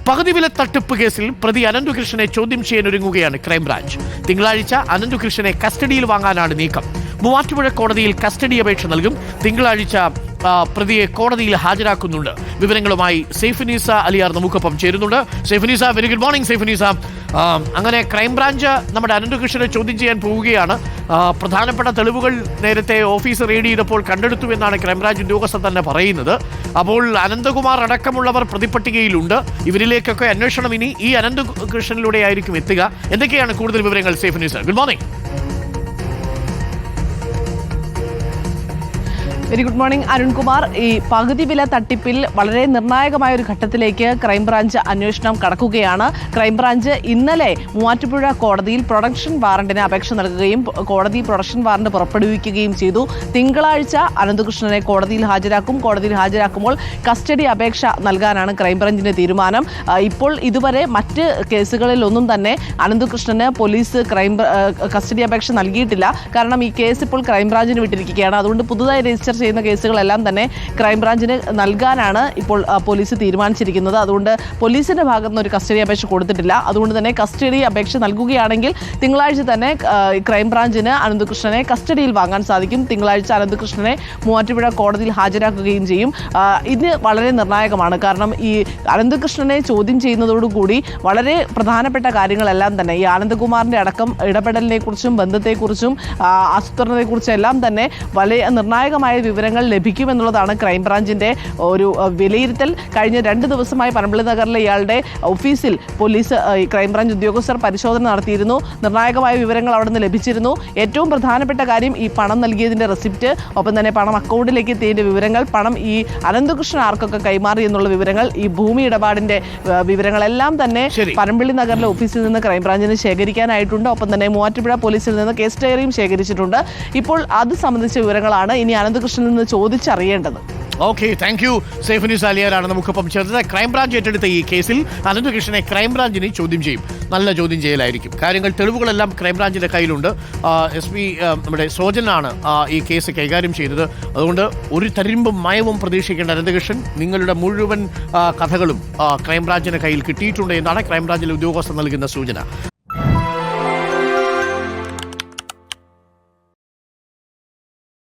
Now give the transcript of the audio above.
പകുതി വില തട്ടിപ്പ് കേസിൽ പ്രതി അനന്തകൃഷ്ണനെ ചോദ്യം ചെയ്യാനൊരുങ്ങുകയാണ് ക്രൈംബ്രാഞ്ച്. തിങ്കളാഴ്ച അനന്തകൃഷ്ണനെ കസ്റ്റഡിയിൽ വാങ്ങാനാണ് നീക്കം. മൂവാറ്റുപുഴ കോടതിയിൽ കസ്റ്റഡി അപേക്ഷ നൽകും. തിങ്കളാഴ്ച പ്രതിയെ കോടതിയിൽ ഹാജരാക്കുന്നുണ്ട്. വിവരങ്ങളുമായി സൈഫുനീസ അലിയാർ നമുക്കൊപ്പം ചേരുന്നുണ്ട്. Saifunnisa, very good morning Saifunnisa. അങ്ങനെ ക്രൈംബ്രാഞ്ച് നമ്മുടെ അനന്തകൃഷ്ണനെ ചോദ്യം ചെയ്യാൻ പോവുകയാണ്. പ്രധാനപ്പെട്ട തെളിവുകൾ നേരത്തെ ഓഫീസ് റെയ്ഡ് ചെയ്തപ്പോൾ കണ്ടെടുത്തു എന്നാണ് ക്രൈംബ്രാഞ്ച് ഉദ്യോഗസ്ഥർ തന്നെ പറയുന്നത്. അപ്പോൾ അനന്തകുമാർ അടക്കമുള്ളവർ പ്രതിപട്ടികയിലുണ്ട്. ഇവരിലേക്കൊക്കെ അന്വേഷണം ഇനി ഈ അനന്തകൃഷ്ണനിലൂടെ ആയിരിക്കും എത്തുക. എന്തൊക്കെയാണ് കൂടുതൽ വിവരങ്ങൾ Saifunneesa? Good morning. Very good morning Arunkumar. ഈ പകുതി വില തട്ടിപ്പിൽ വളരെ നിർണായകമായ ഒരു ഘട്ടത്തിലേക്ക് ക്രൈംബ്രാഞ്ച് അന്വേഷണം കടക്കുകയാണ്. ക്രൈംബ്രാഞ്ച് ഇന്നലെ മൂവാറ്റുപുഴ കോടതിയിൽ പ്രൊഡക്ഷൻ വാറണ്ടിന് അപേക്ഷ നൽകുകയും കോടതി പ്രൊഡക്ഷൻ വാറണ്ട് പുറപ്പെടുവിക്കുകയും ചെയ്തു. തിങ്കളാഴ്ച അനന്തകൃഷ്ണനെ കോടതിയിൽ ഹാജരാക്കും. കോടതിയിൽ ഹാജരാക്കുമ്പോൾ കസ്റ്റഡി അപേക്ഷ നൽകാനാണ് ക്രൈംബ്രാഞ്ചിന്റെ തീരുമാനം. ഇപ്പോൾ ഇതുവരെ മറ്റ് കേസുകളിലൊന്നും തന്നെ അനന്തകൃഷ്ണന് പോലീസ് കസ്റ്റഡി അപേക്ഷ നൽകിയിട്ടില്ല. കാരണം ഈ കേസ് ഇപ്പോൾ ക്രൈംബ്രാഞ്ചിന് വിട്ടിരിക്കുകയാണ്. അതുകൊണ്ട് പുതുതായി രജിസ്റ്റർ ചെയ്യുന്ന കേസുകളെല്ലാം തന്നെ ക്രൈംബ്രാഞ്ചിന് നൽകാനാണ് ഇപ്പോൾ പോലീസ് തീരുമാനിച്ചിരിക്കുന്നത്. അതുകൊണ്ട് പോലീസിന്റെ ഭാഗത്ത് നിന്ന് ഒരു കസ്റ്റഡി അപേക്ഷ കൊടുത്തിട്ടില്ല. അതുകൊണ്ട് തന്നെ കസ്റ്റഡി അപേക്ഷ നൽകുകയാണെങ്കിൽ തിങ്കളാഴ്ച തന്നെ ക്രൈംബ്രാഞ്ചിന് അനന്തകൃഷ്ണനെ കസ്റ്റഡിയിൽ വാങ്ങാൻ സാധിക്കും. തിങ്കളാഴ്ച അനന്തകൃഷ്ണനെ മൂവാറ്റുപുഴ കോടതിയിൽ ഹാജരാക്കുകയും ചെയ്യും. ഇത് വളരെ നിർണായകമാണ്. കാരണം ഈ അനന്തകൃഷ്ണനെ ചോദ്യം ചെയ്യുന്നതോടുകൂടി വളരെ പ്രധാനപ്പെട്ട കാര്യങ്ങളെല്ലാം തന്നെ ഈ ആനന്ദകുമാറിന്റെ അടക്കം ഇടപെടലിനെ കുറിച്ചും ബന്ധത്തെക്കുറിച്ചും ആസൂത്രണത്തെക്കുറിച്ചും എല്ലാം തന്നെ വലിയ നിർണായകമായ വിവരങ്ങൾ ലഭിക്കുമെന്നുള്ളതാണ് ക്രൈംബ്രാഞ്ചിന്റെ ഒരു വിലയിരുത്തൽ. കഴിഞ്ഞ 2 ദിവസമായി പനമ്പള്ളി നഗറിലെ ഇയാളുടെ ഓഫീസിൽ പോലീസ് ക്രൈംബ്രാഞ്ച് ഉദ്യോഗസ്ഥർ പരിശോധന നടത്തിയിരുന്നു. നിർണായകമായ വിവരങ്ങൾ അവിടെ നിന്ന് ലഭിച്ചിരുന്നു. ഏറ്റവും പ്രധാനപ്പെട്ട കാര്യം ഈ പണം നൽകിയതിന്റെ റെസിപ്റ്റ്, ഒപ്പം തന്നെ പണം അക്കൗണ്ടിലേക്ക് എത്തിയതിന്റെ വിവരങ്ങൾ, പണം ഈ അനന്തകൃഷ്ണൻ ആർക്കൊക്കെ കൈമാറി എന്നുള്ള വിവരങ്ങൾ, ഈ ഭൂമി ഇടപാടിന്റെ വിവരങ്ങളെല്ലാം തന്നെ പനമ്പള്ളി നഗറിലെ ഓഫീസിൽ നിന്ന് ക്രൈംബ്രാഞ്ചിന് ശേഖരിക്കാനായിട്ടുണ്ട്. ഒപ്പം തന്നെ മൂവാറ്റുപുഴ പോലീസിൽ നിന്ന് കേസ് ഡയറിയും ശേഖരിച്ചിട്ടുണ്ട്. ഇപ്പോൾ അത് സംബന്ധിച്ച വിവരങ്ങളാണ് ഇനി അനന്തകൃഷ്ണൻ നിന്ന് ചോദിച്ചറിയേണ്ടത്. Okay, thank you. സൈഫുനീസ അലിയാറാണ് നമുക്കൊപ്പം ചേർത്തത്. ക്രൈംബ്രാഞ്ച് ഏറ്റെടുത്ത ഈ കേസിൽ അനന്തകൃഷ്ണനെ ക്രൈംബ്രാഞ്ചിനെ ചോദ്യം ചെയ്യും. നല്ല ചോദ്യം ചെയ്യലായിരിക്കും. തെളിവുകളെല്ലാം ക്രൈംബ്രാഞ്ചിന്റെ കയ്യിലുണ്ട്. SP നമ്മുടെ സോജനാണ് ഈ കേസ് കൈകാര്യം ചെയ്തത്. അതുകൊണ്ട് ഒരു തരിമ്പും മയവും പ്രതീക്ഷിക്കേണ്ട അനന്തകൃഷ്ണൻ. നിങ്ങളുടെ മുഴുവൻ കഥകളും ക്രൈംബ്രാഞ്ചിന്റെ കയ്യിൽ കിട്ടിയിട്ടുണ്ട് എന്നാണ് ക്രൈംബ്രാഞ്ചിലെ ഉദ്യോഗസ്ഥർ നൽകുന്ന സൂചന.